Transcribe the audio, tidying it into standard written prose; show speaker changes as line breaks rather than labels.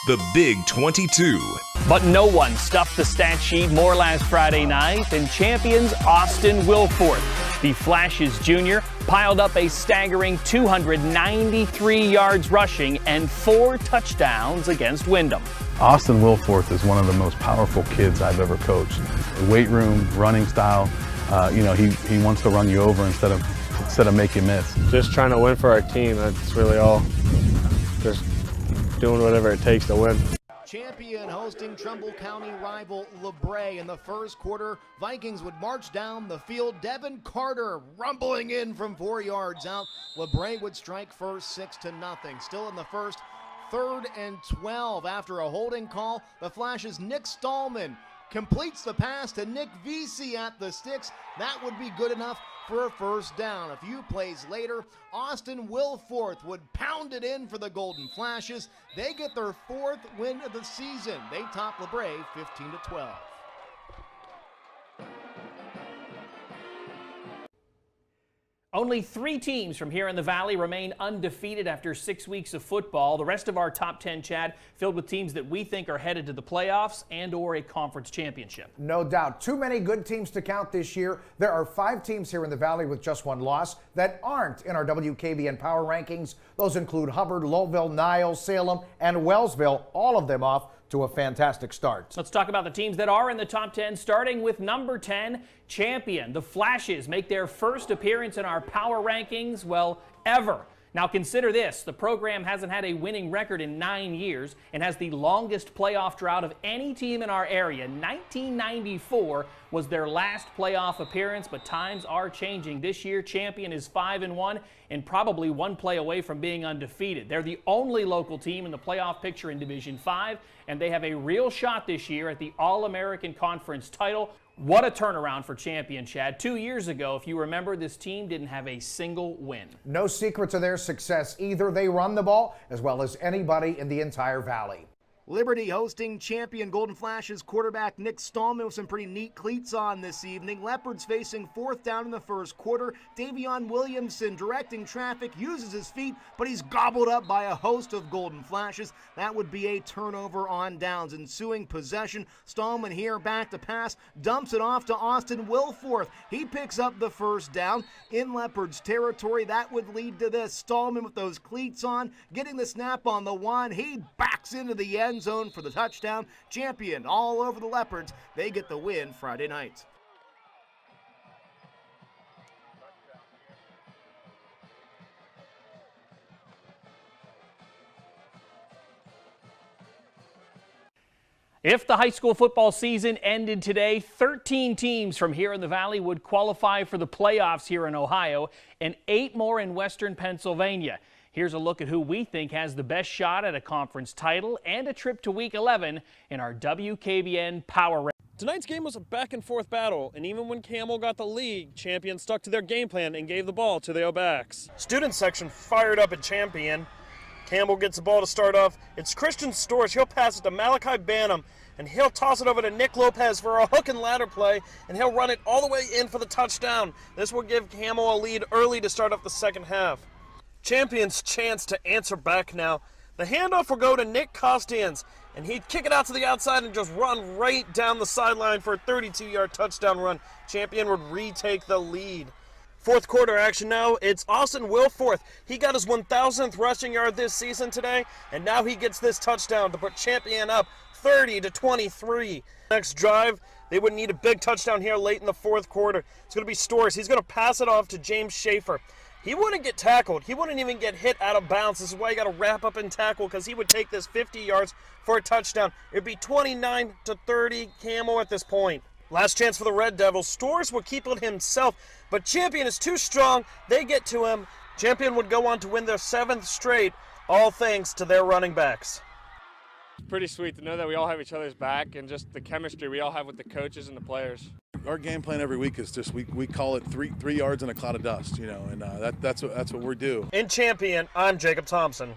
The Big 22.
But no one stuffed the stat sheet more last Friday night than champions Austin Wilforth. The Flashes junior piled up a staggering 293 yards rushing and 4 touchdowns against Windham.
Austin Wilforth is one of the most powerful kids I've ever coached. Weight room, running style, he wants to run you over instead of make you miss.
Just trying to win for our team, that's really all. Just doing whatever it takes to win.
Champion hosting Trumbull County rival LeBray in the first quarter. Vikings would march down the field. Devin Carter rumbling in from 4 yards out. LeBray would strike first 6-0. Still in the first, 3rd and 12 after a holding call. The Flash's Nick Stallman completes the pass to Nick Vesey at the sticks. That would be good enough for a first down. A few plays later, Austin Wilforth would pound it in for the Golden Flashes. They get their 4th win of the season. They top LeBray 15-12.
Only 3 teams from here in the Valley remain undefeated after 6 weeks of football. The rest of our top 10, Chad, filled with teams that we think are headed to the playoffs and or a conference championship.
No doubt. Too many good teams to count this year. There are 5 teams here in the Valley with just 1 loss that aren't in our WKBN power rankings. Those include Hubbard, Lowville, Niles, Salem, and Wellsville, all of them off to a fantastic start.
Let's talk about the teams that are in the top 10, starting with number 10, Champion. The Flashes make their first appearance in our power rankings, well, ever. Now consider this, the program hasn't had a winning record in 9 years and has the longest playoff drought of any team in our area. 1994 was their last playoff appearance, but times are changing. This year, Champion is 5-1 and probably 1 play away from being undefeated. They're the only local team in the playoff picture in Division 5, and they have a real shot this year at the All-American Conference title. What a turnaround for Champion, Chad. 2 years ago, if you remember, this team didn't have a single win.
No secret to their success either. They run the ball as well as anybody in the entire Valley.
Liberty hosting Champion. Golden Flashes quarterback Nick Stallman with some pretty neat cleats on this evening. Leopards facing 4th down in the first quarter. Davion Williamson directing traffic, uses his feet, but he's gobbled up by a host of Golden Flashes. That would be a turnover on downs. Ensuing possession, Stallman here back to pass, dumps it off to Austin Wilforth. He picks up the first down in Leopards territory. That would lead to this. Stallman with those cleats on, getting the snap on the 1. He backs into the end zone for the touchdown. Champion all over the Leopards. They get the win Friday night.
If the high school football season ended today, 13 teams from here in the Valley would qualify for the playoffs here in Ohio and 8 more in Western Pennsylvania. Here's a look at who we think has the best shot at a conference title and a trip to Week 11 in our WKBN Power Rankings.
Tonight's game was a back-and-forth battle, and even when Campbell got the lead, Champion stuck to their game plan and gave the ball to the O'Backs.
Student section fired up at Champion. Campbell gets the ball to start off. It's Christian Storch. He'll pass it to Malachi Banham, and he'll toss it over to Nick Lopez for a hook and ladder play, and he'll run it all the way in for the touchdown. This will give Campbell a lead early to start off the second half. Champion's chance to answer back now. The handoff will go to Nick Costians, and he'd kick it out to the outside and just run right down the sideline for a 32-yard touchdown run. Champion would retake the lead. Fourth quarter action now. It's Austin Wilforth. He got his 1,000th rushing yard this season today, and now he gets this touchdown to put Champion up 30-23. Next drive, they would need a big touchdown here late in the fourth quarter. It's going to be Storrs. He's going to pass it off to James Schaefer. He wouldn't get tackled. He wouldn't even get hit out of bounds. This is why you got to wrap up and tackle, because he would take this 50 yards for a touchdown. It would be 29-30 Camel at this point. Last chance for the Red Devils. Storrs would keep it himself, but Champion is too strong. They get to him. Champion would go on to win their 7th straight, all thanks to their running backs.
It's pretty sweet to know that we all have each other's back and just the chemistry we all have with the coaches and the players.
Our game plan every week is just we call it three yards in a cloud of dust, and that's what we do.
In Champion, I'm Jacob Thompson.